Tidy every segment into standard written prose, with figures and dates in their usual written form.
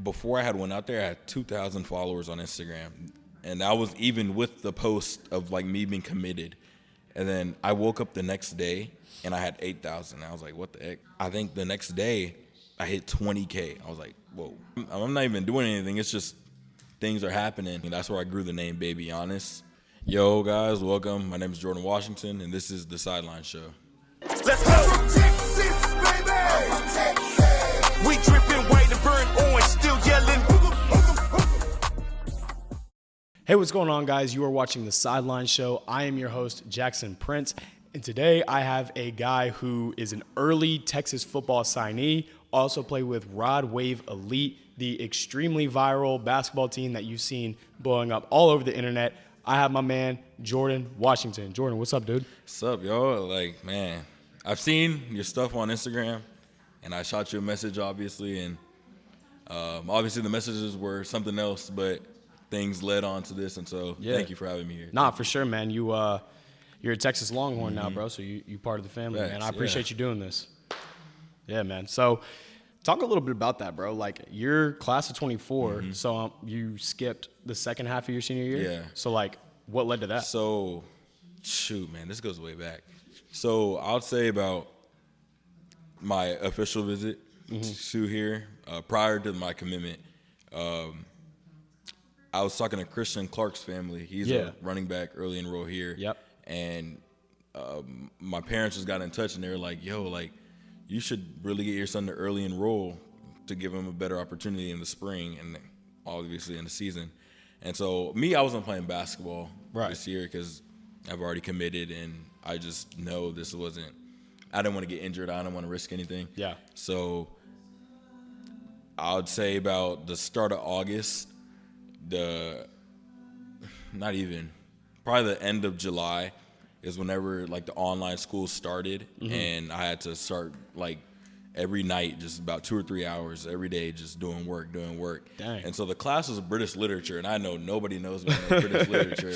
before I had went out there, I had 2,000 followers on Instagram. And that was even with the post of, like, me being committed. And then I woke up the next day, and I had 8,000. I was like, what the heck? I think the next day, I hit 20K. I was like, whoa. I'm not even doing anything. It's just things are happening. And that's where I grew the name Baby Giannis. Yo, guys, welcome. My name is Jordan Washington, and this is The Sideline Show. Let's go. Texas, baby. We dripping white and burnt orange, still yelling. Hey, what's going on, guys? You are watching The Sideline Show. I am your host, Jackson Prince, and today I have a guy who is an early Texas football signee, also played with Rod Wave Elite, the extremely viral basketball team that you've seen blowing up all over the internet. I have my man, Jordan Washington. Jordan, what's up, dude? What's up, yo? Like, man, I've seen your stuff on Instagram, and I shot you a message, obviously, and obviously the messages were something else, but things led on to this, and so thank you for having me here. Nah, for sure, man. You're a Texas Longhorn now, bro, so you part of the family, man. I appreciate you doing this. Yeah, man. So talk a little bit about that, bro. Like, you're class of 24, so you skipped the second half of your senior year? Yeah. So, like, what led to that? So, shoot, man, this goes way back. So I would say about my official visit to here, prior to my commitment, I was talking to Christian Clark's family. He's a running back, early enroll here. Yep. And my parents just got in touch, and they were like, yo, like, you should really get your son to early enroll to give him a better opportunity in the spring and obviously in the season. And so I wasn't playing basketball this year because I've already committed, and I just know this wasn't – I didn't want to get injured. I didn't want to risk anything. Yeah. So I would say about the start of August, probably the end of July is whenever, like, the online school started, and I had to start, like, every night, just about 2 or 3 hours every day, just doing work. Dang. And so the class was British literature, and I know nobody knows about British literature.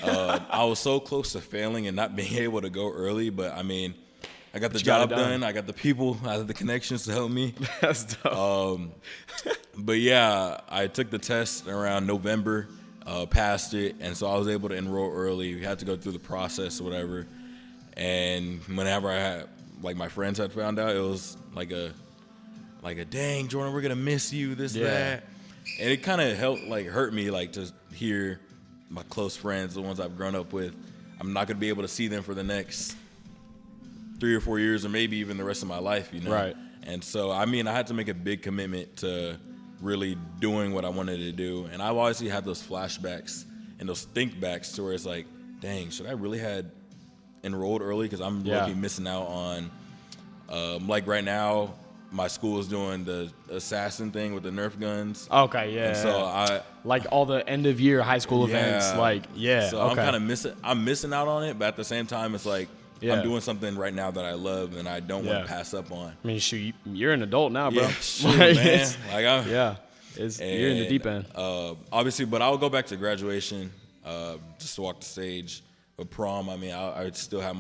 I was so close to failing and not being able to go early, but, I mean, I got the job done. I got the people, I had the connections to help me. That's dope. But, yeah, I took the test around November. Passed it, and so I was able to enroll early. We had to go through the process or whatever. And whenever I had, like, my friends had found out, it was like a dang, Jordan, we're gonna miss you, that. And it kind of hurt me, like, to hear my close friends, the ones I've grown up with, I'm not gonna be able to see them for the next 3 or 4 years, or maybe even the rest of my life, you know. Right. And so, I mean, I had to make a big commitment to really doing what I wanted to do. And I've obviously had those flashbacks and those thinkbacks to where it's like, dang, should I really had enrolled early? Because I'm really missing out on, like, right now, my school is doing the assassin thing with the Nerf guns. Okay, yeah. And so like all the end of year high school events, So I'm kind of missing out on it, but at the same time, it's like, I'm doing something right now that I love and I don't want to pass up on. I mean, shoot, you're an adult now, bro. Yeah, shoot, man. You're in the deep end. Obviously, but I'll go back to graduation, just to walk the stage. But prom, I mean, I don't have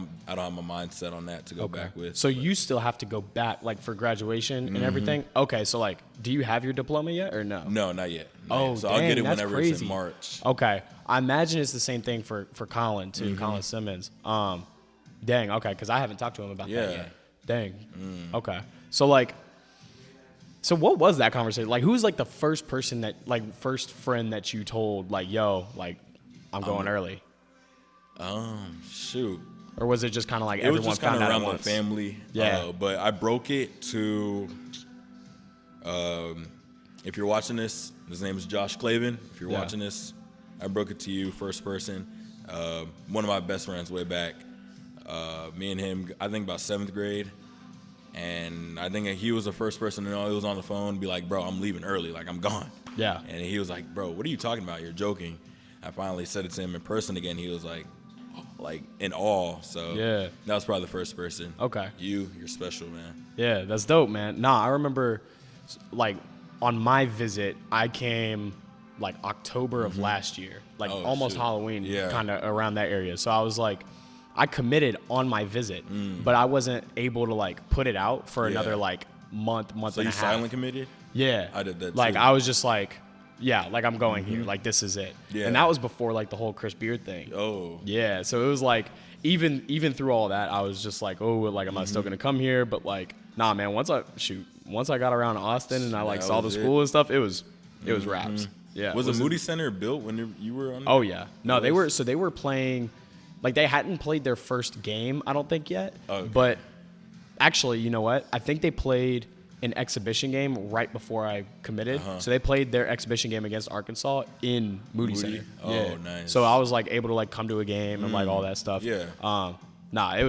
my mindset on that to go back with. So you still have to go back, like, for graduation and everything? Okay, so, like, do you have your diploma yet or no? No, not yet. So I'll get it that's whenever crazy. It's in March. Okay. I imagine it's the same thing for Colin, too, Colin Simmons. Dang, okay, because I haven't talked to him about that yet. Dang. Okay. So, like, so what was that conversation? Like, who's, like, the first person first friend that you told, like, yo, like, I'm going early? Shoot. Or was it just kind of like everyone found out? It was just kind of around my family. Yeah. But I broke it to, if you're watching this, his name is Josh Clavin. If you're watching this, I broke it to you, first person. One of my best friends way back. Me and him, I think about 7th grade. And I think he was the first person to know. He was on the phone and be like, bro, I'm leaving early. Like, I'm gone. Yeah. And he was like, bro, what are you talking about? You're joking. I finally said it to him in person again. He was like in awe. So that was probably the first person. Okay. You're special, man. Yeah, that's dope, man. Nah, I remember, like, on my visit, I came, like, October of last year. Like, almost Halloween, kind of around that area. So I was like, I committed on my visit, but I wasn't able to, like, put it out for another, like, month and a half. So you silent committed? Yeah. I did that Like, too. I was just like, yeah, like, I'm going here. Like, this is it. Yeah. And that was before, like, the whole Chris Beard thing. Oh. Yeah. So it was like, even through all that, I was just like, oh, like, am I still going to come here? But, like, nah, man, once I got around Austin and I, like, That saw the was school and stuff, it was raps. Yeah. Was the Moody Center built when you were on? Oh, yeah. No, they were playing, like, they hadn't played their first game, I don't think, yet. Okay. But actually, you know what? I think they played an exhibition game right before I committed. So they played their exhibition game against Arkansas in Moody Center. Oh, Yeah. nice. So I was, like, able to, like, come to a game and, like, all that stuff. Yeah. Nah, it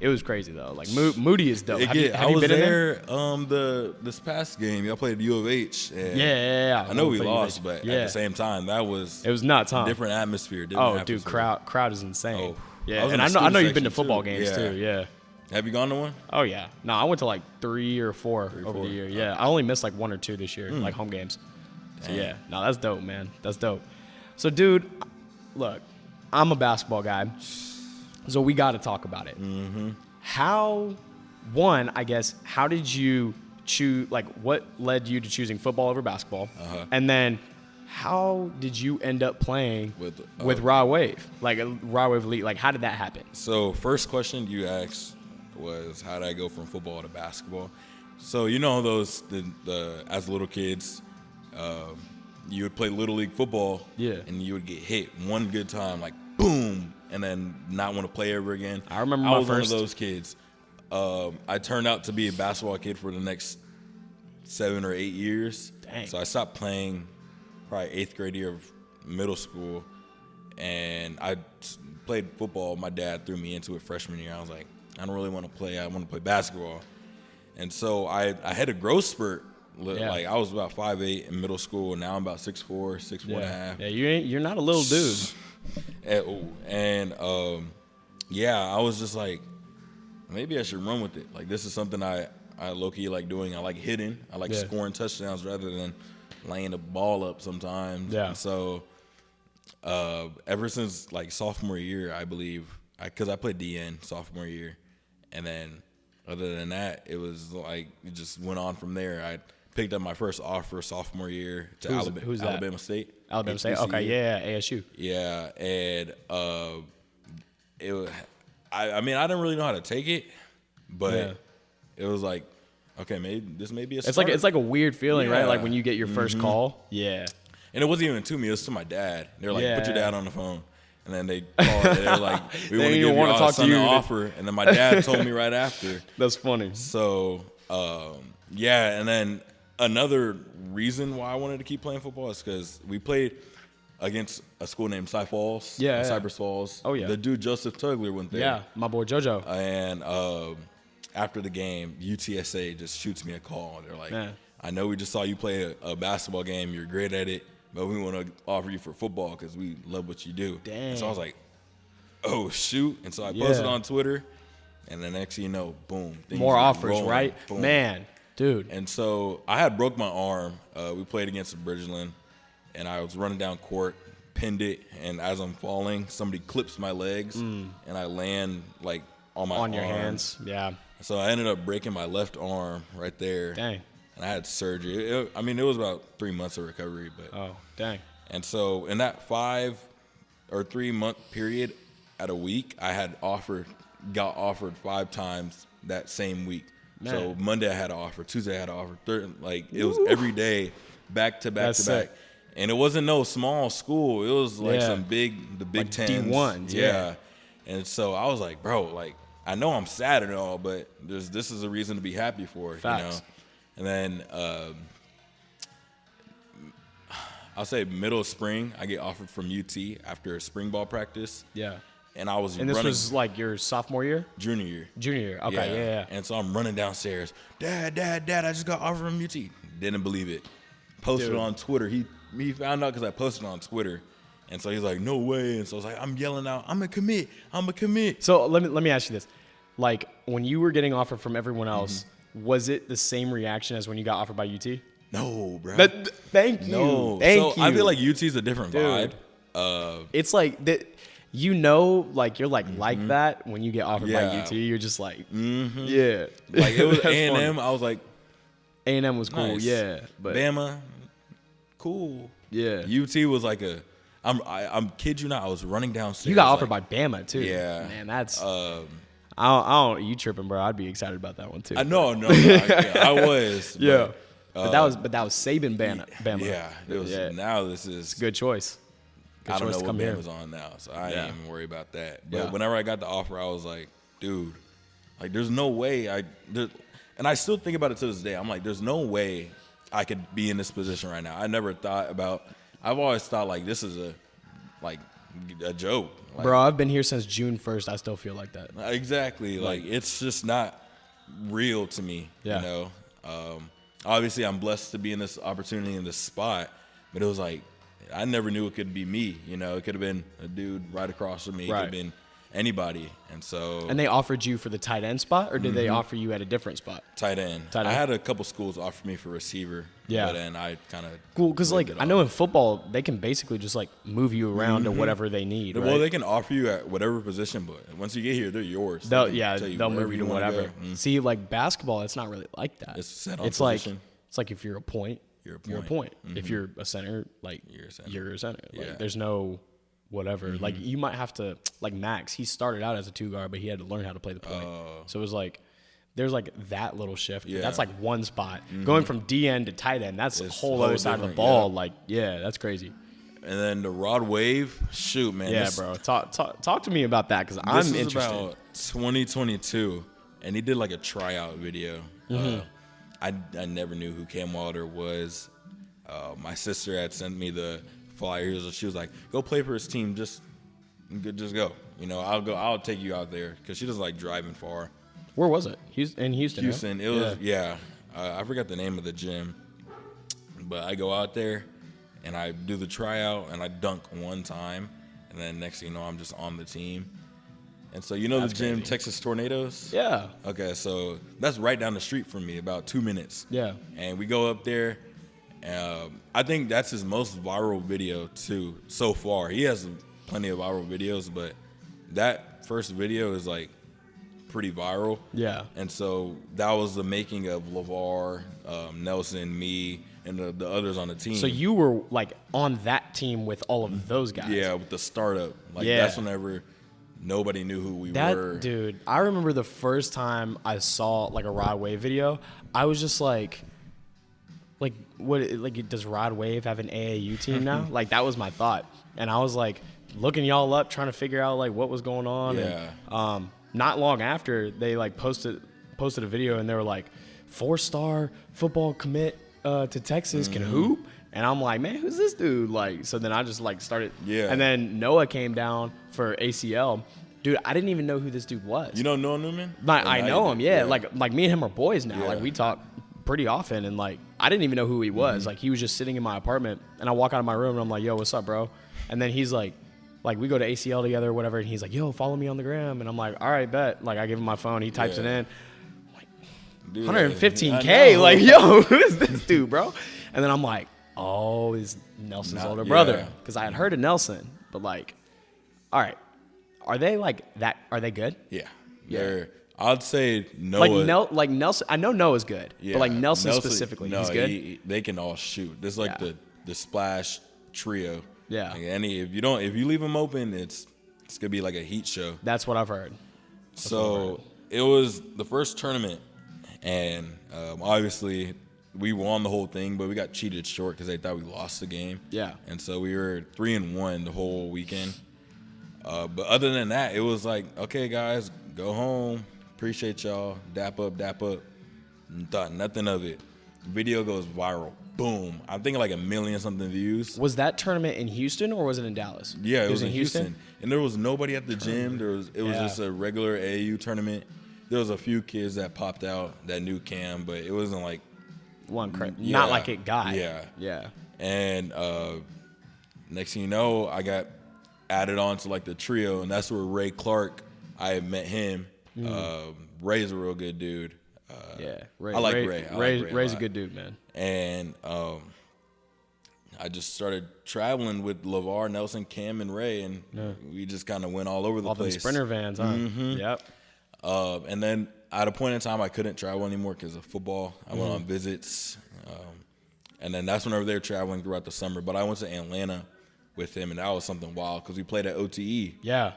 was crazy, though. Like, Moody is dope. Have I you was been in there? there this past game. Y'all played U of H. And Yeah. I know we Played lost, UH. but Yeah. at the same time, that was It was nuts, huh? different atmosphere. Oh, dude, crowd is insane. Oh. I Yeah, was and in I the know student you've been to section, football too. games, Yeah. too. Yeah. Have you gone to one? Oh yeah, no, I went to like 3 or 4 over 4. the year. Yeah, I only missed like 1 or 2 this year, like home games. So Dang. yeah, no, that's dope, man. That's dope. So dude, look, I'm a basketball guy, so we got to talk about it. How did you choose? Like, what led you to choosing football over basketball? And then, how did you end up playing with Raw Wave, like Raw Wave Elite? Like, how did that happen? So first question you asked was, how did I go from football to basketball? So you know the as little kids, you would play little league football, Yeah. and you would get hit one good time, like boom, and then not want to play ever again. I remember I my was first- one of those kids. I turned out to be a basketball kid for the next 7 or 8 years. Dang. So I stopped playing probably 8th grade year of middle school, and I played football. My dad threw me into it freshman year. I was like, I don't really want to play. I want to play basketball. And so I had a growth spurt. Yeah. Like, I was about 5'8" in middle school, and now I'm about 6'4", 6'1.5". Yeah, you're not a little dude. And I was just like, maybe I should run with it. Like, this is something I low-key like doing. I like hitting. I like Yeah. scoring touchdowns rather than laying the ball up sometimes. Yeah. And so ever since like sophomore year, I believe, because I played DN sophomore year, and then other than that, it was like it just went on from there. I picked up my first offer sophomore year to Who's that? Alabama State. Alabama State. Okay, HBCU. yeah, ASU. Yeah, and it was, I mean, I didn't really know how to take it, but Yeah. it was like, okay, maybe this may be a It's like a weird feeling, right? Yeah. Like when you get your first call. Yeah. and it wasn't even to me, it was to my dad. They're like, put your Yeah. dad on the phone. And then they called and they're like, we They want to didn't give even wanna you talk to an you. offer. And then my dad told me right after. That's funny. So, and then another reason why I wanted to keep playing football is because we played against a school named Cy Falls. Yeah, yeah. Cypress Falls. Oh, yeah. The dude Joseph Tugler went there. Yeah, my boy JoJo. And after the game, UTSA just shoots me a call. They're like, Man. I know we just saw you play a basketball game. You're great at it, but we want to offer you for football because we love what you do. Dang. And so I was like, oh, shoot. And so I posted Yeah. on Twitter, and the next thing you know, boom. things More were offers, rolling. right? Boom. Man, dude. And so I had broke my arm. We played against Bridgeland, and I was running down court, pinned it, and as I'm falling, somebody clips my legs, and I land like on my On your arm. hands. Yeah. So I ended up breaking my left arm right there. Dang. And I had surgery. It was about 3 months of recovery, but Oh, dang. and so in that 5 or 3 month period, at a week, I got offered 5 times that same week. Man. So Monday I had an offer, Tuesday I had an offer, it was every day, back to back That's to back. sick. And it wasn't no small school. It was like Yeah. some the Big Like Tens. D1s, yeah. And so I was like, bro, like, I know I'm sad and all, but this is a reason to be happy for it, Facts. you know? And then I'll say middle of spring, I get offered from UT after a spring ball practice. Yeah. And I was And this running was like your sophomore year? junior year. Junior year. Okay, yeah. And so I'm running downstairs. Dad, I just got offered from UT. Didn't believe it. Posted Dude. it on Twitter. He found out because I posted it on Twitter. And so he's like, no way. And so I was like, I'm yelling out, I'm a commit. So let me ask you this. Like, when you were getting offered from everyone else, was it the same reaction as when you got offered by UT? No, bro. Thank you. No. Thank so you. I feel like UT's a different Dude. vibe. It's like that. You know, like you're like that when you get offered by Yeah. UT. You're just like, yeah. Like, it was That's A&M. funny. I was like, A&M was cool, Nice. yeah. But Bama, cool. yeah. UT was like I'm kid you not, I was running downstairs. You got offered by Bama, too. Yeah. Man, that's... I don't... You tripping, bro. I'd be excited about that one, too. I know, I was. Yeah. But that was Saban Bama. Yeah, it was. Yeah. Now this is Good choice. Good I don't choice know to what come here. Bama's on now, so I Yeah. ain't even worry about that. But Yeah. whenever I got the offer, I was like, dude, like there's no way and I still think about it to this day. I'm like, there's no way I could be in this position right now. I never thought about. I've always thought like this is a joke. Like, Bro, I've been here since June 1st. I still feel like that. exactly. Like it's just not real to me. Yeah. You know. Obviously, I'm blessed to be in this opportunity in this spot, but it was like I never knew it could be me. You know, it could have been a dude right across from me. It could have been anybody. And so. And they offered you for the tight end spot, or did they offer you at a different spot? Tight end. Tight end. I had a couple schools offer me for receiver. Yeah. But then I kind of. Cool, because like I know in football they can basically just like move you around to whatever they need. Well, right? they can offer you at whatever position, but once you get here, they're yours. They'll They'll move you to wanna whatever. go. Mhm. See, like basketball, it's not really like that. It's set on It's like position. it's like if you're a point, You're a you're a point. point. If you're a center, like You're a center. you're a center. Like, Yeah. there's no whatever. Like you might have to like Max. He started out as a 2 guard, but he had to learn how to play the point. So it was like there's like that little shift. But Yeah. that's like one spot. Going from D end to tight end, that's a It's whole whole other side of the different, ball. yeah. Like that's crazy. And then the rod wave, shoot, man. Yeah, this, bro. Talk to me about that because This I'm is interested. about 2022, and he did like a tryout video. I never knew who Cam Wilder was. My sister had sent me the flyers. She was like, "Go play for his team. Just go. You know, I'll take you out there," because she doesn't like driving far. Where was it? In Houston. huh? Houston. It was I forgot the name of the gym, but I go out there and I do the tryout and I dunk one time, and then next thing you know, I'm just on the team. And so you know That's the gym, crazy. Texas Tornadoes. Yeah. Okay, so that's right down the street from me, about 2 minutes. Yeah. And we go up there. I think that's his most viral video too so far. He has plenty of viral videos, but that first video is like pretty viral. Yeah. And so that was the making of LeVar, Nelson, me, and the others on the team. So you were like on that team with all of those guys. Yeah, with the startup. Like Yeah. that's whenever nobody knew who we were. Dude, I remember the first time I saw like a Rod Wave video, I was just like what? Like, does Rod Wave have an AAU team now? Like, that was my thought, and I was like looking y'all up, trying to figure out like what was going on. Yeah. And, not long after they like posted a video, and they were like, 4-star football commit to Texas can hoop. And I'm like, man, who's this dude? Like, so then I just like started. Yeah. And then Noah came down for ACL. Dude, I didn't even know who this dude was. You know Noah Newman? I Now know you him, do. yeah. Like me and him are boys now. Yeah. Like we talk pretty often, and like I didn't even know who he was. Like he was just sitting in my apartment, and I walk out of my room and I'm like, yo, what's up, bro? And then he's like we go to ACL together or whatever, and he's like, yo, follow me on the gram. And I'm like, all right, bet. Like I give him my phone, he types it Yeah. in. Dude, 115K. I know. Like, yo, who is this dude, bro? And then I'm like, oh, he's Nelson's older brother. yeah. Because I had heard of Nelson, but like, all right, are they like that? Are they good? Yeah. Yeah. They're, I'd say Noah. Like Nelson, I know Noah's good, but like Nelson specifically, no, he's good. They can all shoot. This is like Yeah. the splash trio. Yeah. Like if you leave them open, it's gonna be like a heat show. That's what I've heard. So it was the first tournament, and obviously we won the whole thing, but we got cheated short because they thought we lost the game. Yeah. And so we were 3-1 the whole weekend. But other than that, it was like, okay, guys, go home. Appreciate y'all. Dap up. Thought nothing of it. Video goes viral. Boom. I'm thinking like 1 million something views. Was that tournament in Houston or was it in Dallas? Yeah, it was in Houston. And there was nobody at the gym. It was Yeah. just a regular AAU tournament. There was a few kids that popped out that knew Cam, but it wasn't like yeah. Not like it got. Yeah. Yeah. And next thing you know, I got added on to like the trio, and that's where Ray Clark, I had met him. Ray's a real good dude. Yeah. I like Ray. Ray's a good dude, man. And I just started traveling with LeVar, Nelson, Cam, and Ray, and we just kind of went all over the All them place. Sprinter vans, huh? Yep. And then at a point in time, I couldn't travel anymore because of football. I went on visits. And then that's whenever they were traveling throughout the summer. But I went to Atlanta with him, and that was something wild because we played at OTE. Yeah.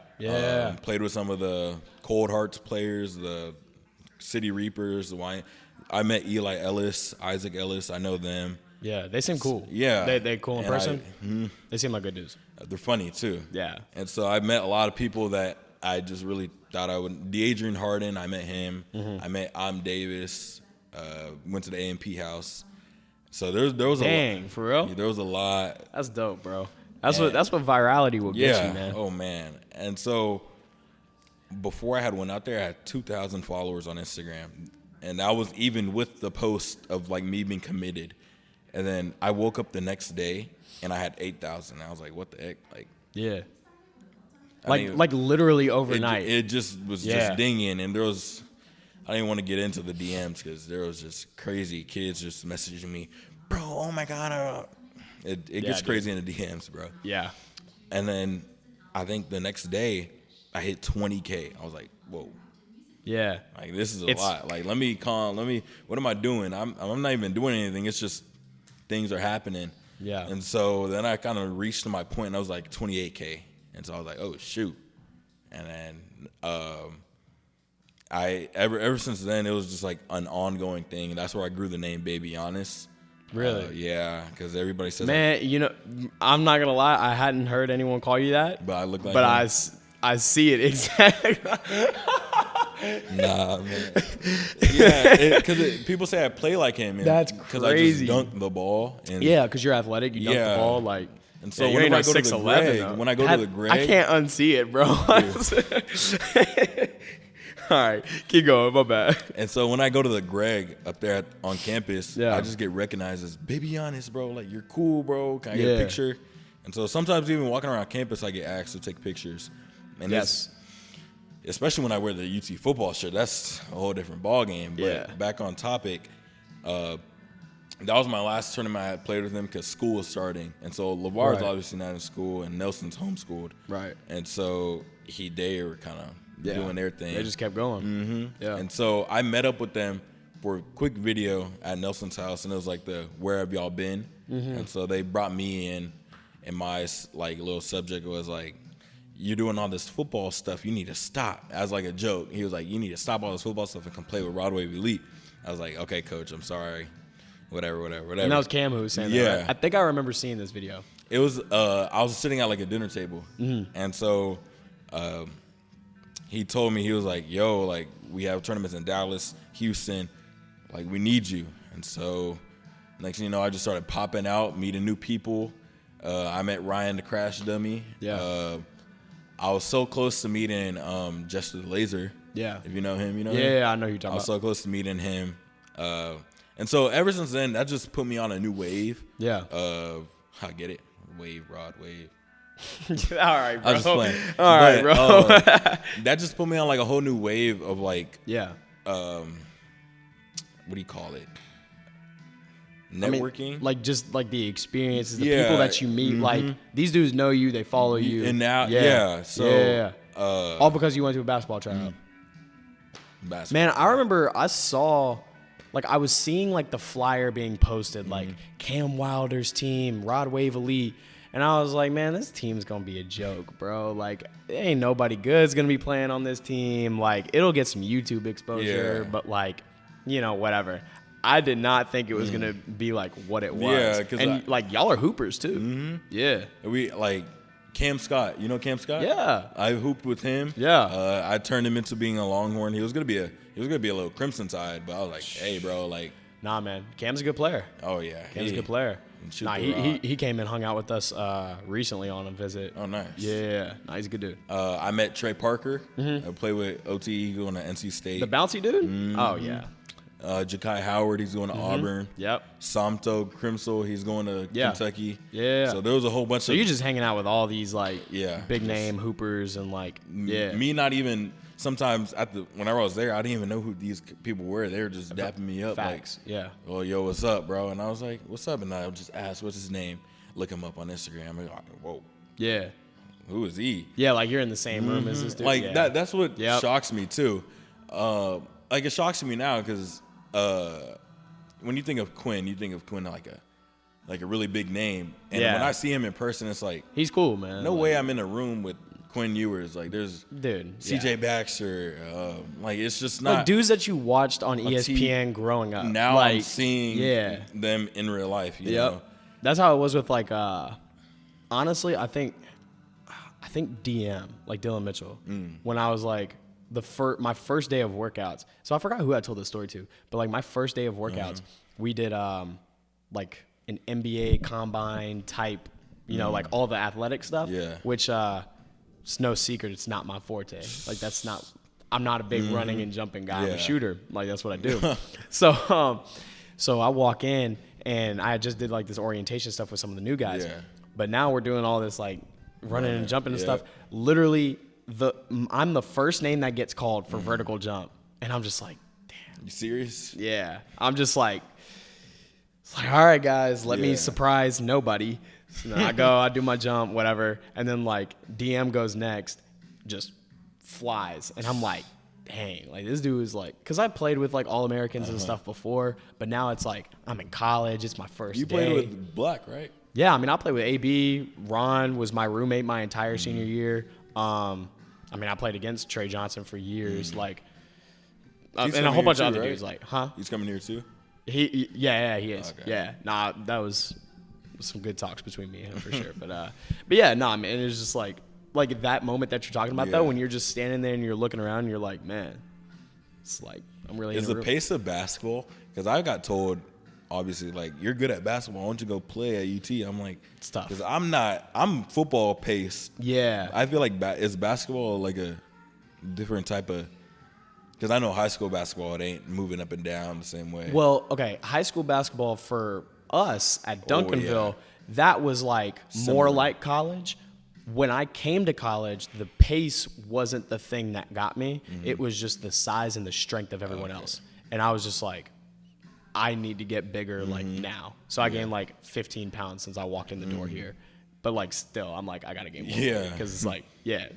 Played with some of the Cold Hearts players, the City Reapers. I met Eli Ellis, Isaac Ellis. I know them. Yeah, they seem cool. Yeah. They cool in person? They seem like good dudes. They're funny, too. Yeah. And so I met a lot of people that I just really thought I would. DeAdrian Harden, I met him. I met Davis. Went to the A&P house. So there was a lot. Dang, for real? Yeah, there was a lot. That's dope, bro. That's what virality will get you, man. Oh, man. And so before I had went out there, I had 2,000 followers on Instagram. And that was even with the post of, like, me being committed. And then I woke up the next day, and I had 8,000. I was like, what the heck? Like, yeah. Like literally overnight. It just was just dinging. And there was – I didn't want to get into the DMs because there was just crazy kids just messaging me, bro, oh, my God. It gets crazy in the DMs, bro. Yeah. And then I think the next day I hit 20K. I was like, whoa. Yeah. Like, this is a lot. Like, what am I doing? I'm not even doing anything. It's just things are happening. Yeah. And so then I kind of reached my point, and I was like 28K. And so I was like, oh, shoot. And then ever since then, it was just like an ongoing thing. And that's where I grew the name Baby Giannis. Really? Yeah, because everybody says, man, I'm not gonna lie, I hadn't heard anyone call you that. But I look like But him. I see it exactly. Nah, man. Yeah, because people say I play like him. That's Because crazy. I just dunk the ball. And Yeah, because you're athletic, you dunk the ball, like. And so you're whenever I not go to the 6'11", Greg, though. when I go to the Greg, I can't unsee it, bro. All right, keep going. My bad. and so when I go to the Greg up there on campus, Yeah. I just get recognized as Baby Giannis, bro. Like, you're cool, bro. Can I get a Yeah. picture? And so sometimes even walking around campus, I get asked to take pictures. And Yes. especially when I wear the UT football shirt, that's a whole different ball game. But Yeah. back on topic, that was my last tournament I had played with him because school was starting. And so LeVar's Right. obviously not in school, and Nelson's homeschooled. Right. And so they were kind of doing their thing. They just kept going. Mm-hmm. Yeah. And so I met up with them for a quick video at Nelson's house, and it was like the "Where have y'all been?" And so they brought me in, and my like little subject was like, "You're doing all this football stuff. You need to stop." As like a joke, he was like, "You need to stop all this football stuff and come play with Rod Wave Elite." I was like, "Okay, coach, I'm sorry." Whatever. And that was Cam who was saying that. Yeah. Right? I think I remember seeing this video. It was I was sitting at like a dinner table, and so he told me, he was like, "Yo, like, we have tournaments in Dallas, Houston, like, we need you." And so next thing you know, I just started popping out, meeting new people. I met Ryan the Crash Dummy. Yeah. I was so close to meeting Jester the Laser. Yeah. If you know him, you know him? Yeah, I know who you're talking I was about. so close to meeting him. And so ever since then, that just put me on a new wave. Yeah. I get it. Wave, Rod, wave. All right, bro. I was just playing. All right, bro. That just put me on like a whole new wave of like, Yeah. what do you call it? Networking. I mean, like just like the experiences, the Yeah. people that you meet. Like these dudes know you, they follow you, And now, So all because you went to a basketball tryout. basketball. Man, I remember I saw, like, I was seeing like the flyer being posted, like Cam Wilder's team, Rod Wave Elite. And I was like, man, this team's going to be a joke, bro. Like, ain't nobody good's going to be playing on this team. Like, it'll get some YouTube exposure, Yeah. but, like, whatever. I did not think it was going to be, like, what it was. Yeah, 'cause and, like, y'all are hoopers, too. Yeah. We like Cam Scott. You know Cam Scott? Yeah. I hooped with him. Yeah. I turned him into being a Longhorn. He was gonna be a little Crimson Tide, but I was like, hey, bro, like, Nah, man. Cam's a good player. oh yeah, Cam's a good player. shoot Nah, the rock. he came and hung out with us recently on a visit. Oh, nice. Yeah. Nah, he's a good dude. I met Trey Parker. I played with OTE going to NC State. The bouncy dude? Oh, yeah. Jakai Howard, he's going to Auburn. Yep. Samto Crimsel, he's going to Yeah. Kentucky. Yeah. So there was a whole bunch So of you're just hanging out with all these, like, Yeah, big just- name hoopers and, like, yeah. me not even sometimes whenever I was there, I didn't even know who these people were. They were just dapping me up. Facts. Like, Yeah. oh, yo, what's up, bro? And I was like, what's up? And I would just ask, what's his name? Look him up on Instagram. I'm like, whoa, Yeah. who is he? Yeah, like, you're in the same room as this dude. Like yeah. that's what Yep. shocks me too. Like it shocks me now because when you think of Quinn, like a really big name. And when I see him in person, it's like he's cool, man. No way I'm in a room with Quinn Ewers. Like there's CJ Baxter. Like it's just not like dudes that you watched on ESPN growing up. Now like, I'm seeing them in real life. You know? That's how it was with like honestly, I think DM, like Dylan Mitchell, when I was like my first day of workouts. So I forgot who I told this story to, but like my first day of workouts, we did like an NBA combine type, you know, like all the athletic stuff. Yeah. Which it's no secret, it's not my forte. Like that's not. I'm not a big running and jumping guy. I'm a shooter. Like that's what I do. So I walk in and I just did like this orientation stuff with some of the new guys. Yeah. But now we're doing all this like running and jumping and stuff. Literally, I'm the first name that gets called for vertical jump, and I'm just like, damn. You serious? Yeah. I'm just like, it's like, all right, guys, let me surprise nobody. So then I go, I do my jump, whatever, and then like DM goes next, just flies, and I'm like, dang, like this dude is like, because I played with like All-Americans and stuff before, but now it's like I'm in college, it's my first day. You played with Black, right? Yeah, I mean, I played with AB. Ron was my roommate my entire senior year. I mean, I played against Trey Johnson for years, like, and a whole bunch of other dudes, like, He's coming here too? He is. Okay. Yeah, nah, that was some good talks between me and him for sure. But yeah, nah, man, it's just like that moment that you're talking about though, when you're just standing there and you're looking around and you're like, man, it's like I'm really. Is the pace of basketball? Because I got told, obviously, like you're good at basketball. Why don't you go play at UT? I'm like, it's tough. Because I'm football pace. Yeah. I feel like is basketball like a different type of. Because I know high school basketball, it ain't moving up and down the same way. Well, okay, high school basketball for us at Duncanville, that was like more like college. When I came to college, the pace wasn't the thing that got me. It was just the size and the strength of everyone else. And I was just like, I need to get bigger like now. So I gained like 15 pounds since I walked in the door here. But like still, I'm like, I got to gain more weight because it's like,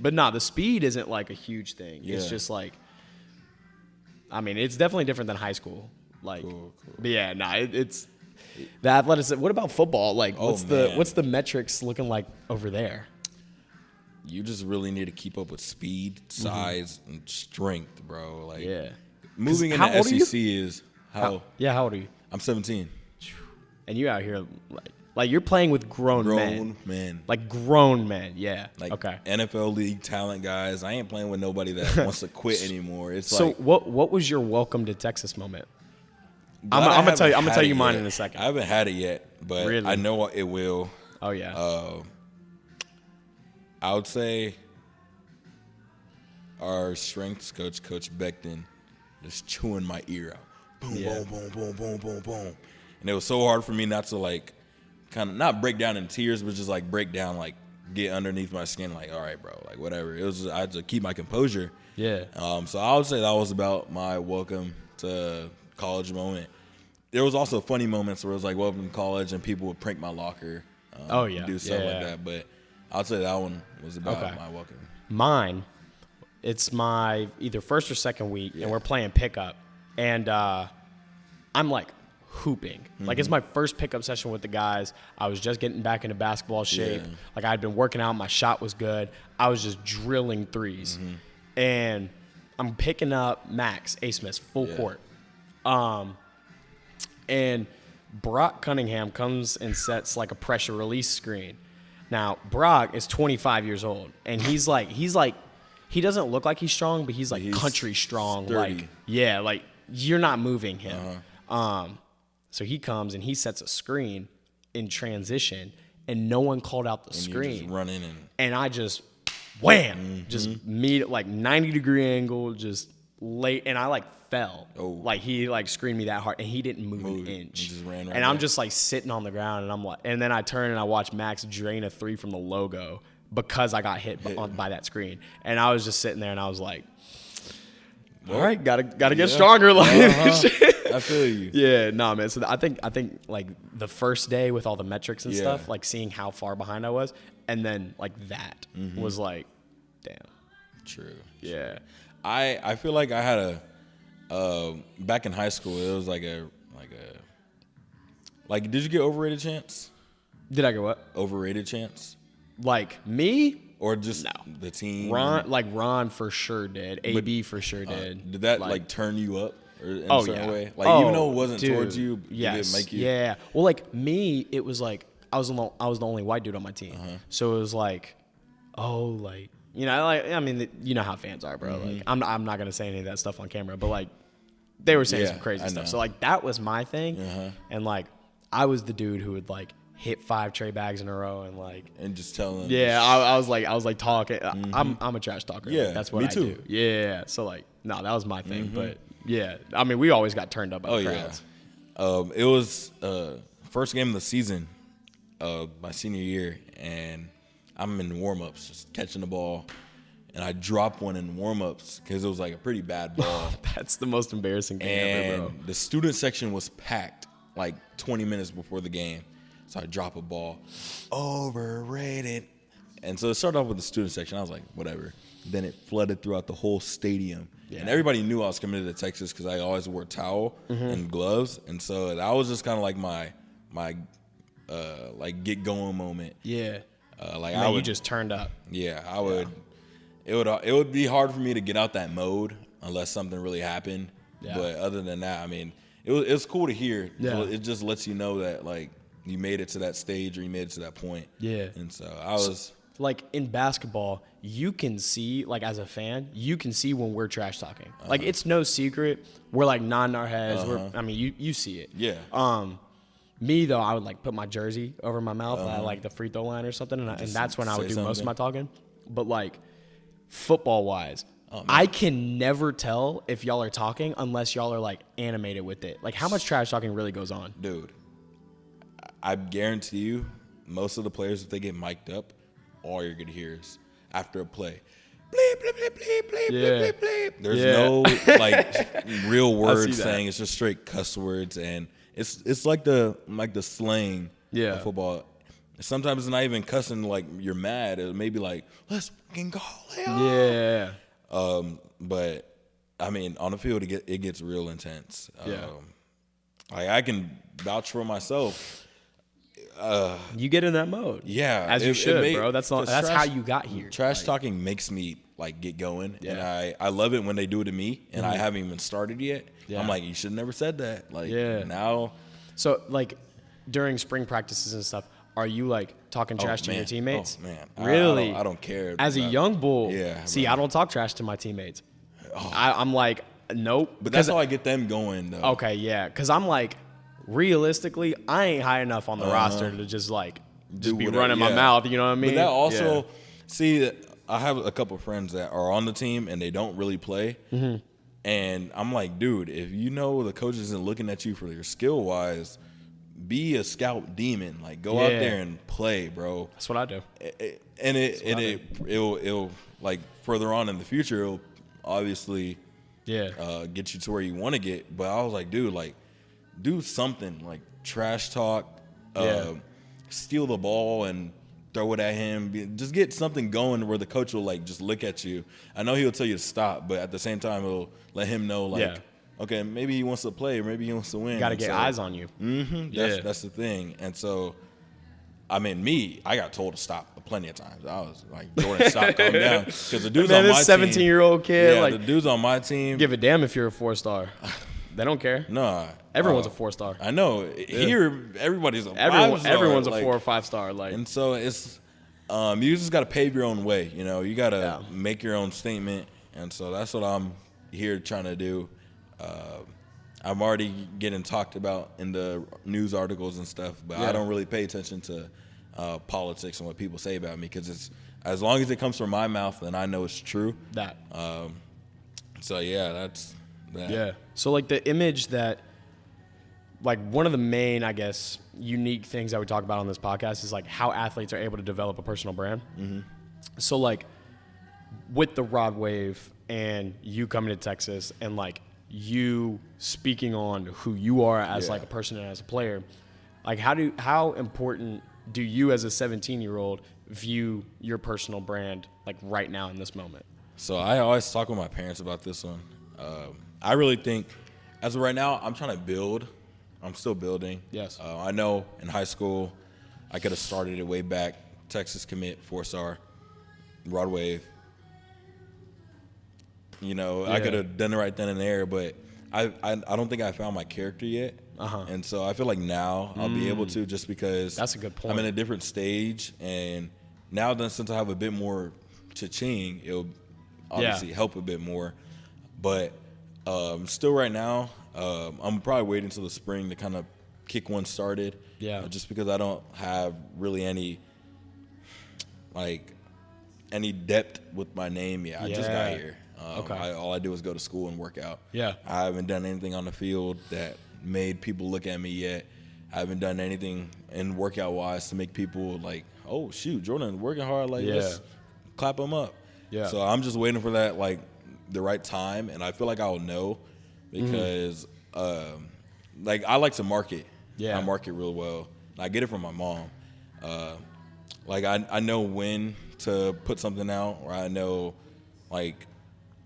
But nah, the speed isn't like a huge thing. It's just like, I mean, it's definitely different than high school. Like, cool. But yeah, nah, it's the athleticism. What about football? Like, what's the metrics looking like over there? You just really need to keep up with speed, size, and strength, bro. Like, moving into SEC is how old are you? I'm 17. And you out here like you're playing with grown men. Like grown men, yeah. Like NFL league talent guys. I ain't playing with nobody that wants to quit anymore. It's so like, what was your welcome to Texas moment? I'm gonna tell you mine in a second. I haven't had it yet, but really? I know it will. Oh yeah. I would say our strengths coach, Coach Becton, just chewing my ear out. Boom, boom, boom, boom, boom, boom, boom. And it was so hard for me not to like kind of not break down in tears, but just like break down, like get underneath my skin, like, all right, bro, like whatever. It was I had to keep my composure. Yeah. So I would say that was about my welcome to college moment. There was also funny moments where it was like welcome to college and people would prank my locker. Do stuff like that. But I'd say that one was about my welcome. Mine, it's my either first or second week, and we're playing pickup, and I'm like hooping. Like it's my first pickup session with the guys. I was just getting back into basketball shape. Like I'd been working out. My shot was good. I was just drilling threes, and I'm picking up Max A-Smith full court. And Brock Cunningham comes and sets like a pressure release screen. Now, Brock is 25 years old, and he's like, he doesn't look like he's strong, but he's like country strong. Sturdy. Like you're not moving him. So he comes and he sets a screen in transition, and no one called out the screen. Just running and I just wham, just meet like 90-degree angle, just late, and I like fell. Like he like screened me that hard, and he didn't move an inch. Just ran right and I'm just like sitting on the ground, and I'm like, and then I turn and I watch Max drain a three from the logo because I got hit by that screen, and I was just sitting there, and I was like, all right, gotta get stronger. Like I feel you. Yeah, nah, man. So I think like the first day with all the metrics and stuff, like seeing how far behind I was, and then like that was like, damn. True. Yeah. I feel like I had back in high school. It was like did you get overrated chance? Did I get what? Overrated chance? Like me? Or just the team? Ron for sure did. AB for sure did. Did that like turn you up in a certain way? Like Oh, even though it wasn't dude, towards you, did it make you? Yeah. Well, like me, it was like I was the only white dude on my team, so it was like, I mean, you know how fans are, bro. Like I'm not gonna say any of that stuff on camera, but like they were saying some crazy stuff. So like that was my thing, and like I was the dude who would like hit 5 tray bags in a row and just tell them. Yeah, I was like talking. I'm a trash talker. Yeah, like, that's what me I too. do. Yeah, so like no, that was my thing. But yeah, I mean we always got turned up by the crowds. It was first game of the season, my senior year, and I'm in warm-ups just catching the ball, and I dropped one in warm-ups because it was like a pretty bad ball. That's the most embarrassing thing ever, bro. And the student section was packed like 20 minutes before the game. So I drop a ball, overrated. And so it started off with the student section. I was like, whatever. Then it flooded throughout the whole stadium. Yeah. And everybody knew I was committed to Texas because I always wore a towel and gloves. And so that was just kind of like my like get going moment. Yeah. Like you just turned up. Yeah, I would. Yeah. It would be hard for me to get out that mode unless something really happened. Yeah. But other than that, I mean, it was cool to hear. Yeah. It just lets you know that like you made it to that stage or you made it to that point. Yeah. And so I was like in basketball, you can see, like as a fan, you can see when we're trash talking. Like it's no secret. We're like nodding our heads. I mean, you see it. Yeah. Me though, I would like put my jersey over my mouth at like the free throw line or something, and that's when I would do most of my talking. But like football wise, I can never tell if y'all are talking unless y'all are like animated with it. Like how much trash talking really goes on, dude. I guarantee you, most of the players, if they get mic'd up, all you're gonna hear is after a play, bleep, bleep, bleep, bleep, bleep, bleep, bleep, bleep. There's no like real words saying. It's just straight cuss words, and it's like the slang of football. Sometimes it's not even cussing like you're mad. It may be like, let's fucking go. Yeah. But I mean, on the field, it gets real intense. Like I can vouch for myself. You get in that mode. Yeah. As you should, bro. That's how you got here. Trash talking makes me like get going. Yeah. And I love it when they do it to me and I haven't even started yet. Yeah. I'm like, you should have never said that. Like now. So like during spring practices and stuff, are you like talking trash to your teammates? Oh man. Really? I don't care. As a young bull. Yeah. See, I don't talk trash to my teammates. I'm like, nope. But that's how I get them going though. Okay, yeah. Cause I'm like, realistically, I ain't high enough on the roster to just be running my mouth. You know what I mean? But that also, see, I have a couple of friends that are on the team and they don't really play. And I'm like, dude, if you know the coach isn't looking at you for your skill wise, be a scout demon. Like go out there and play, bro. That's what I do. It'll like further on in the future, it'll obviously get you to where you want to get. But I was like, dude, like do something like trash talk, steal the ball and throw it at him. Just get something going where the coach will like just look at you. I know he'll tell you to stop, but at the same time, it'll let him know like, okay, maybe he wants to play or maybe he wants to win. Got to get eyes on you. That's the thing. And so, I mean, I got told to stop plenty of times. I was like, Jordan, stop, calm down. Because the dudes on my team. 17-year-old kid. Yeah, the dudes on my team. Give a damn if you're a 4-star. They don't care. No. Everyone's a 4-star. I know. Here, everybody's a 5-star. Everyone's a 4 or 5-star. Like, and so it's, you just got to pave your own way. You know, you got to make your own statement. And so that's what I'm here trying to do. I'm already getting talked about in the news articles and stuff, but I don't really pay attention to politics and what people say about me because it's as long as it comes from my mouth, then I know it's true. So yeah, that's that. Yeah. So like the image that, like one of the main, I guess, unique things that we talk about on this podcast is like how athletes are able to develop a personal brand. So like with the Rod Wave and you coming to Texas and like you speaking on who you are as like a person and as a player, like how important do you as a 17-year-old view your personal brand like right now in this moment? So I always talk with my parents about this one. I really think, as of right now, I'm trying to build. I'm still building. Yes. I know in high school, I could have started it way back. Texas commit, 4-star, broad wave. You know, I could have done it right then and there, but I don't think I found my character yet. And so I feel like now I'll be able to, just because That's a good point. I'm in a different stage, and now then, since I have a bit more cha-ching, it'll obviously help a bit more. But still right now, I'm probably waiting until the spring to kind of kick one started. Yeah. Just because I don't have really any depth with my name yet. I just got here. All I do is go to school and work out. Yeah. I haven't done anything on the field that made people look at me yet. I haven't done anything in workout wise to make people like, oh shoot, Jordan working hard. Like, let's clap him up. Yeah. So I'm just waiting for that, like, the right time, and I feel like I'll know because like, I like to market. Yeah. I market real well. I get it from my mom. Like, I know when to put something out, or I know like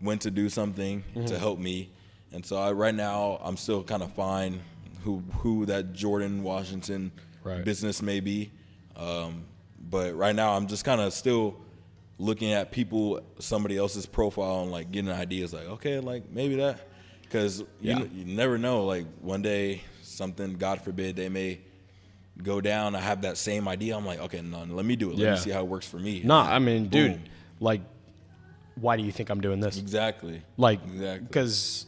when to do something to help me. And so right now I'm still kind of fine who that Jordan Washington business may be. But right now I'm just kind of still looking at somebody else's profile and like getting ideas like, okay, like maybe that, because you never know, like one day something, God forbid, they may go down. I have that same idea. I'm like, okay, no, let me do it. Let me see how it works for me. Nah, I mean, dude, like, why do you think I'm doing this? Exactly. Like, because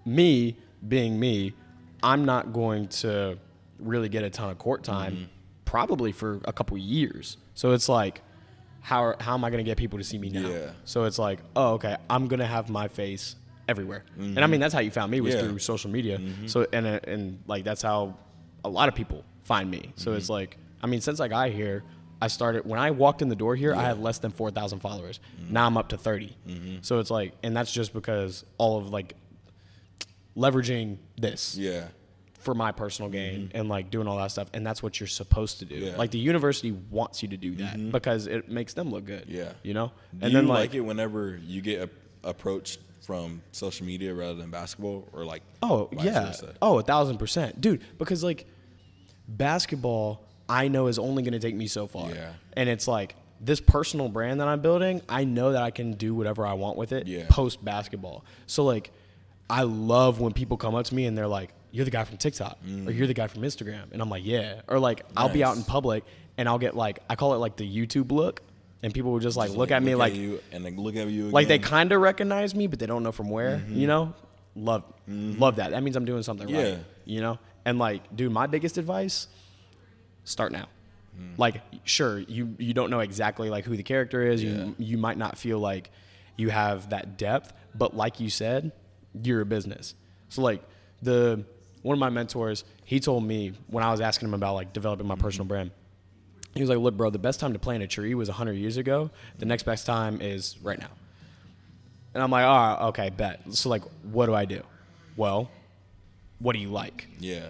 me being me, I'm not going to really get a ton of court time probably for a couple years. So it's like, how am I going to get people to see me now? Yeah. So it's like, oh, okay, I'm going to have my face everywhere. And I mean, that's how you found me, was through social media. So, and like, that's how a lot of people find me. So it's like, I mean, since I got here, I started, when I walked in the door here, I had less than 4,000 followers. Now I'm up to 30. So it's like, and that's just because all of like leveraging this for my personal gain and like doing all that stuff. And that's what you're supposed to do. Like the university wants you to do that because it makes them look good. You know? Do you like it whenever you get approached from social media rather than basketball, or like, oh yeah, oh 1,000%, dude, because like basketball, I know is only going to take me so far. And it's like this personal brand that I'm building, I know that I can do whatever I want with it post basketball. So like, I love when people come up to me and they're like, you're the guy from TikTok or you're the guy from Instagram. And I'm like, yeah. Or like, I'll be out in public and I'll get like, I call it like the YouTube look. And people will just like look at me like, you and then look at you again. Like they kind of recognize me, but they don't know from where, you know? Love that. That means I'm doing something right, you know? And like, dude, my biggest advice, start now. Like, sure, you don't know exactly like who the character is. You might not feel like you have that depth, but like you said, you're a business. So like one of my mentors, he told me when I was asking him about like developing my personal brand, he was like, look, bro, the best time to plant a tree was 100 years ago. The next best time is right now. And I'm like, oh, okay, bet. So like, what do I do? Well, what do you like?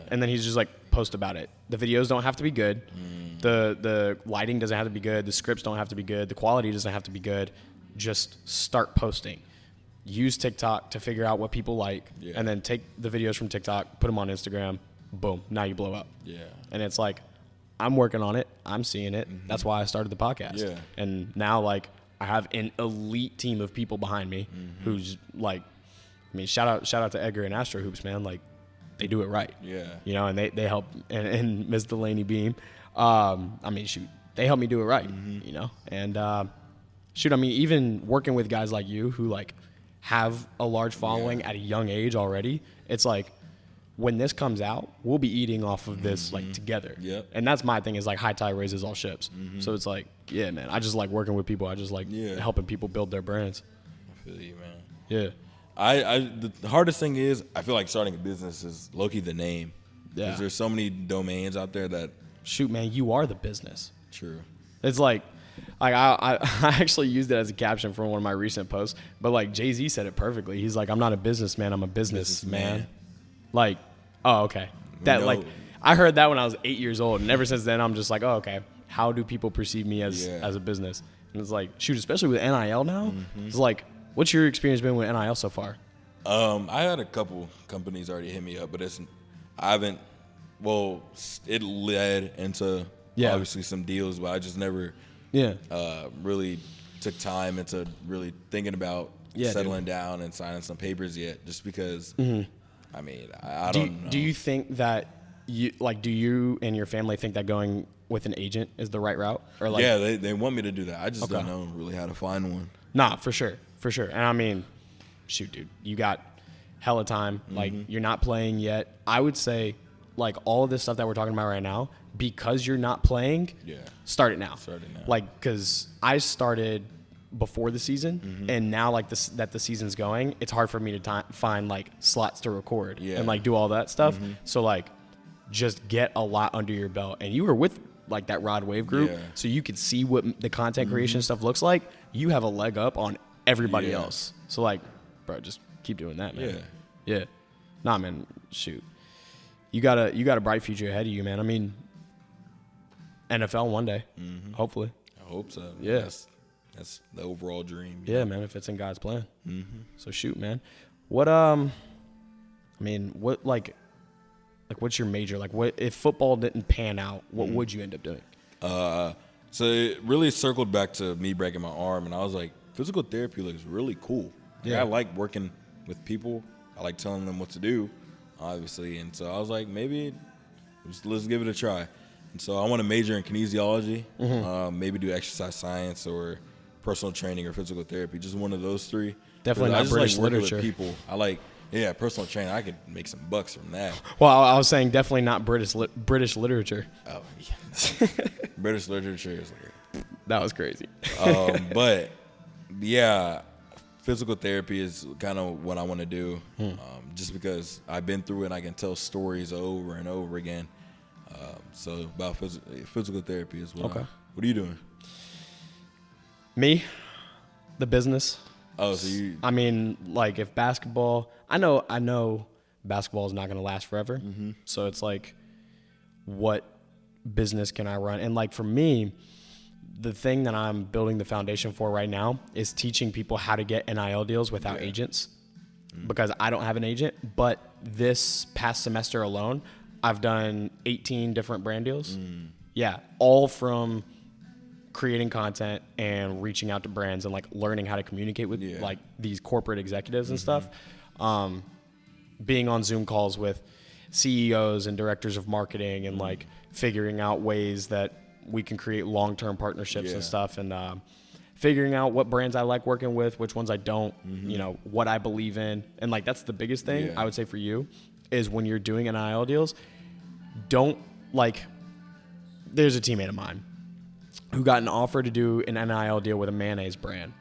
And then he's just like, post about it. The videos don't have to be good. The lighting doesn't have to be good. The scripts don't have to be good. The quality doesn't have to be good. Just start posting. Use TikTok to figure out what people like, and then take the videos from TikTok, put them on Instagram. Boom, now you blow up. And it's like, I'm working on it. I'm seeing it. That's why I started the podcast. And now like I have an elite team of people behind me who's like, I mean, shout out to Edgar and Astro Hoops, man. Like, they do it right. You know, and they help, and Ms. Delaney Beam. I mean, shoot, they help me do it right, you know? And shoot, I mean, even working with guys like you who like have a large following at a young age already, it's like, when this comes out, we'll be eating off of this like together. And that's my thing, is like high tide raises all ships. So it's like, yeah, man, I just like working with people. I just like helping people build their brands. I feel you, man. The hardest thing is, I feel like starting a business is low-key the name. Because there's so many domains out there that... Shoot, man, you are the business. True. It's like I actually used it as a caption for one of my recent posts, but like Jay-Z said it perfectly. He's like, I'm not a businessman, I'm a businessman. Like, oh, okay. Like, I heard that when I was 8 years old, and ever since then, I'm just like, oh, okay. How do people perceive me as a business? And it's like, shoot, especially with NIL now, it's like What's your experience been with NIL so far? I had a couple companies already hit me up, but I haven't. Well, it led into obviously some deals, but I just never really took time into really thinking about settling down and signing some papers yet. Just because, I mean, I don't know. Do you think that do you and your family think that going with an agent is the right route? Or like, yeah, they want me to do that. I just don't know really how to find one. Nah, for sure. And I mean, shoot, dude, you got hella time. Like, you're not playing yet. I would say, like, all of this stuff that we're talking about right now, because you're not playing, start it now. Like, because I started before the season, and now, like, that the season's going, it's hard for me to find, like, slots to record and, like, do all that stuff. So, like, just get a lot under your belt. And you were with, like, that Rod Wave group, so you could see what the content creation stuff looks like. You have a leg up on everybody else. So, like, bro, just keep doing that, man. Yeah. Nah, man, shoot. You got a bright future ahead of you, man. I mean, NFL one day, hopefully. I hope so. Yeah. That's the overall dream. Yeah, man, if it's in God's plan. So shoot, man. What I mean, what like what's your major? Like, what if football didn't pan out, what would you end up doing? So it really circled back to me breaking my arm, and I was like, physical therapy looks really cool. Like, I like working with people. I like telling them what to do, obviously. And so I was like, maybe let's give it a try. And so I want to major in kinesiology, maybe do exercise science or personal training or physical therapy, just one of those three. Definitely not British literature. With people. I like, personal training. I could make some bucks from that. Well, I was saying definitely not British literature. Oh, yeah. British literature is like that was crazy. But yeah, physical therapy is kind of what I want to do, just because I've been through it and I can tell stories over and over again. So about physical therapy is what what are you doing? Me, the business. Oh, so you? I mean, like, if basketball, I know basketball is not going to last forever. So it's like, what business can I run? And like for me, the thing that I'm building the foundation for right now is teaching people how to get NIL deals without agents, because I don't have an agent. But this past semester alone, I've done 18 different brand deals. Yeah, all from creating content and reaching out to brands and like learning how to communicate with like these corporate executives and stuff. Being on Zoom calls with CEOs and directors of marketing and like figuring out ways that we can create long-term partnerships and stuff, and figuring out what brands I like working with, which ones I don't, you know, what I believe in. And like, that's the biggest thing I would say for you is when you're doing NIL deals, don't like, there's a teammate of mine who got an offer to do an NIL deal with a mayonnaise brand.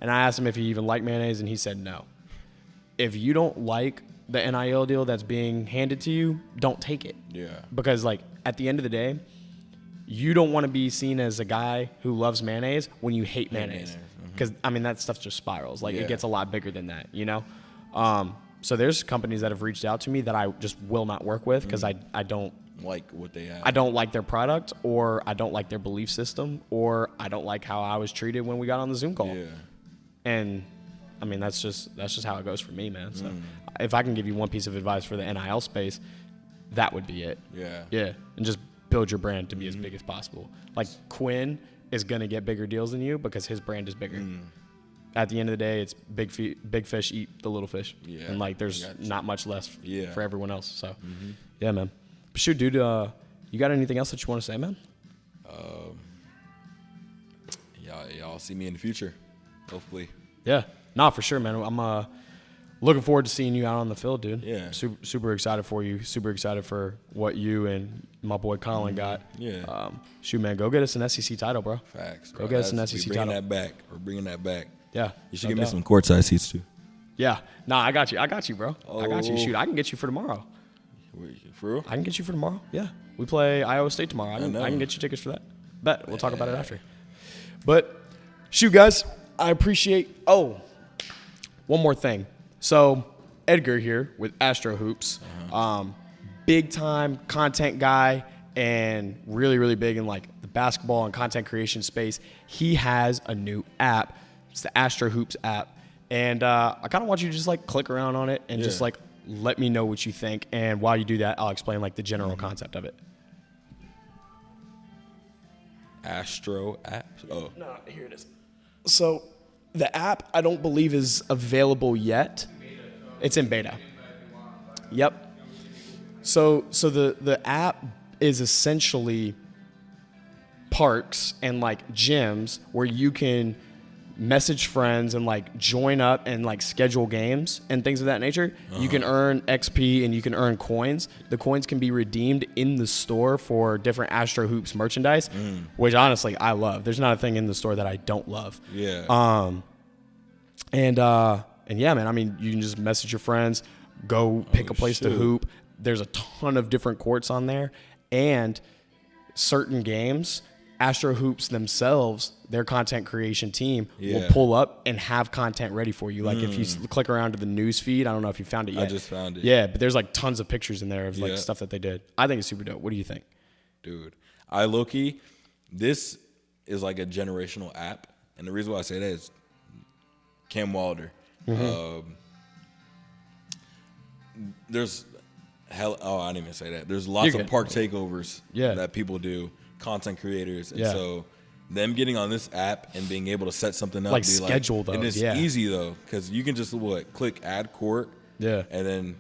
And I asked him if he even liked mayonnaise, and he said no. If you don't like the NIL deal that's being handed to you, don't take it. Yeah. Because like, at the end of the day, you don't want to be seen as a guy who loves mayonnaise when you hate mayonnaise. Because, I mean, that stuff just spirals. Like, it gets a lot bigger than that, you know? So there's companies that have reached out to me that I just will not work with because I don't like what they have. I don't like their product, or I don't like their belief system, or I don't like how I was treated when we got on the Zoom call. Yeah. And, I mean, that's just how it goes for me, man. So if I can give you one piece of advice for the NIL space, that would be it. Yeah. Yeah. And just build your brand to be as big as possible. Like, Quinn is going to get bigger deals than you because his brand is bigger. At the end of the day, it's big fish eat the little fish. Yeah. And, like, there's not much less for everyone else. So, yeah, man. But shoot, dude, you got anything else that you want to say, man? Y'all see me in the future, hopefully. Yeah. Nah, for sure, man. I'm looking forward to seeing you out on the field, dude. Yeah. Super excited for you. Super excited for what you and my boy Colin got. Yeah. Shoot, man, go get us an SEC title, bro. Facts. Go get us an SEC title. We're bringing that back. Yeah. You should give me some courtside seats, too. Yeah. Nah, I got you, bro. I got you. Shoot, I can get you for tomorrow. For real? I can get you for tomorrow. Yeah. We play Iowa State tomorrow. I can get you tickets for that. Bet. We'll talk about it after. But, shoot, guys, I appreciate... Oh, one more thing. So, Edgar here with Astro Hoops, big time content guy and really, really big in like the basketball and content creation space. He has a new app. It's the Astro Hoops app. And I kind of want you to just like click around on it and just like let me know what you think. And while you do that, I'll explain like the general concept of it. Astro app. Oh, No, here it is. So the app I don't believe is available yet. It's in beta. Yep. So the app is essentially parks and like gyms where you can message friends and like join up and like schedule games and things of that nature. You can earn XP and you can earn coins. The coins can be redeemed in the store for different Astro Hoops merchandise, which honestly I love. There's not a thing in the store that I don't love. yeah. And yeah, man, I mean, you can just message your friends, go pick a place to shoot. hoop. There's a ton of different courts on there, and certain games, Astro Hoops themselves, their content creation team will pull up and have content ready for you. Like if you click around to the news feed, I don't know if you found it yet. I just found it. Yeah, but there's like tons of pictures in there of like stuff that they did. I think it's super dope. What do you think? Dude, I low-key, this is like a generational app. And the reason why I say that is Cam Wilder. There's I didn't even say that. There's lots You're of good. park takeovers Yeah. that people do, content creators. And Yeah. so them getting on this app and being able to set something up. Like be schedule And those, it's yeah. easy though, because you can just click add court. Yeah. And then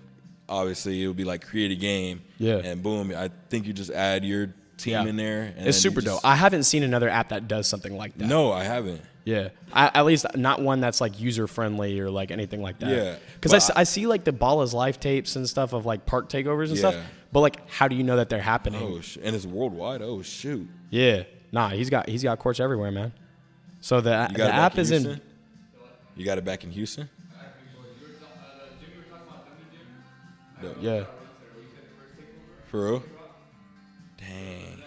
obviously it would be like create a game. Yeah. And boom, I think you just add your team in there. And It's then you super just- dope. I haven't seen another app that does something like that. No, I haven't. Yeah, at least not one that's like user friendly or like anything like that. Yeah, because but I see like the Ball is Life tapes and stuff of like park takeovers and stuff. Yeah. But like, how do you know that they're happening? Oh, and it's worldwide. Oh, shoot. Yeah, nah, he's got courts everywhere, man. So the You got it app back is Houston? in. You got it back in Houston? Yeah, For real? Dang.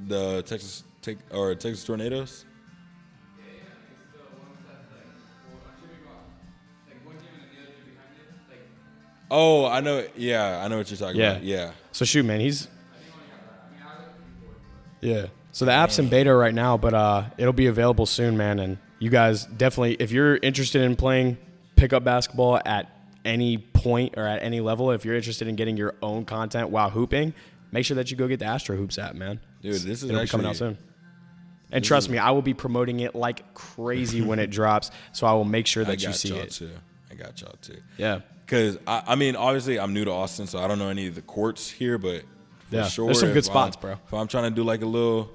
The Texas Tornadoes? Oh, I know. Yeah, I know what you're talking Yeah. about. Yeah. so shoot, man, Yeah. So the app's in beta right now, but it'll be available soon, man. And you guys definitely, if you're interested in playing pickup basketball at any point or at any level, if you're interested in getting your own content while hooping, make sure that you go get the Astro Hoops app, man. Dude, this is It'll be coming out actually- soon. And trust me, I will be promoting it like crazy when it drops. So I will make sure that you see y'all it. Too. I got y'all too. Yeah. Because, I mean, obviously, I'm new to Austin, so I don't know any of the courts here, but for Yeah, sure. there's some good if spots, bro. If I'm trying to do like a little,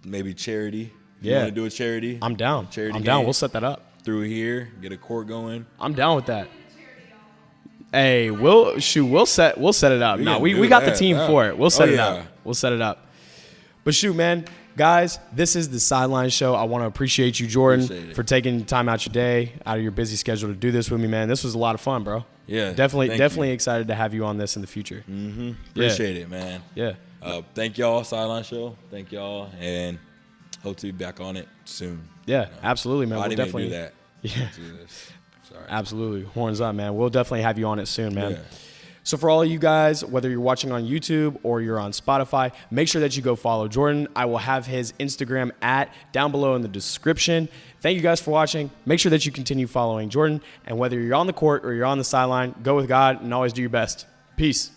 maybe charity. If you Yeah. want to do a charity? I'm down. Charity I'm down. game. We'll set that up. Through here, get a court going. I'm down with that. Hey, we'll set it up. We No, can we do got the that. team Yeah. for it. We'll set Oh, it yeah. up. We'll set it up. But shoot, man, guys, this is the Sideline Show. I want to appreciate you, Jordan, Appreciate it. for taking time out your day, out of your busy schedule to do this with me, man. This was a lot of fun, bro. Yeah, Definitely thank you. excited to have you on this in the future. Appreciate it, man. Yeah. Thank y'all, Sideline Show. Thank y'all, and hope to be back on it soon. Yeah, absolutely, man. I We'll didn't definitely even do that. Yeah. Do this. Sorry. Absolutely. Horns up, man. We'll definitely have you on it soon, man. Yeah. So for all of you guys, whether you're watching on YouTube or you're on Spotify, make sure that you go follow Jordan. I will have his Instagram down below in the description. Thank you guys for watching. Make sure that you continue following Jordan. And whether you're on the court or you're on the sideline, go with God and always do your best. Peace.